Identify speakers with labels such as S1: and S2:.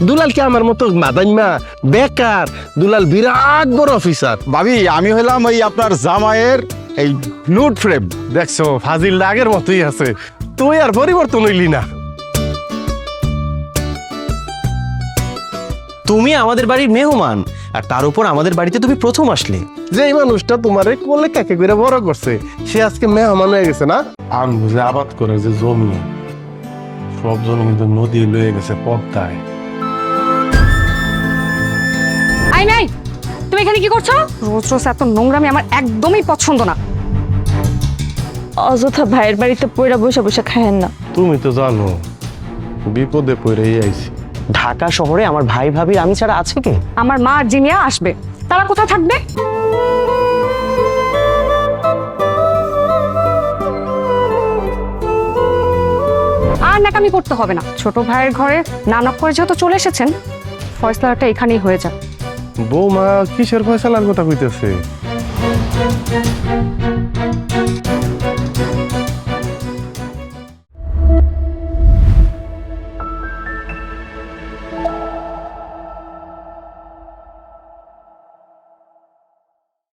S1: দুলাল কি আমার মতো মাদাইমা বেকার? দুলাল বিরাট বড় অফিসার।
S2: ভাবি আমি হইলাম ওই আপনার জামাইয়ের এই নোট ফ্রেম।
S1: দেখছো ফাজিল আগের মতোই আছে, তুই আর পরিবর্তন হইলি না।
S3: তুমি আমাদের বাড়ির মেহমান, আর তার উপর আমাদের বাড়িতে তুমি প্রথম আসলে।
S1: যে মানুষটা তোমার কোলে কাকে করে বড় করছে সে আজকে মেহমান হয়ে গেছে না? আম বুঝে আবাদ করে যে জমি, সব জমি কিন্তু নদী লয়ে গেছে পদ্মায়।
S4: আই নাই, তুমি এখানে কি করছো? রোজ রোজ এত নোংরামি আমার একদমই পছন্দ না।
S5: অযথা ভাইয়ের বাড়িতে পয়রা বসে বসে খায়েন না।
S1: তুমি তো জানো বিপদে পড়েই আইছি।
S3: ঢাকা শহরে আমার ভাই ভাবি আমি ছাড়া আছে কে?
S4: আমার মা আর জিনিয়া আসবে, তারা কোথায় থাকবে? আর নাকামি করতে হবে না, ছোট ভাইয়ের ঘরে নানক করে যেহেতু চলে এসেছেন, ফয়সলাটা এখানেই হয়ে যাক।
S1: বৌমা কিসের ফয়সালার কথা কইতেছে?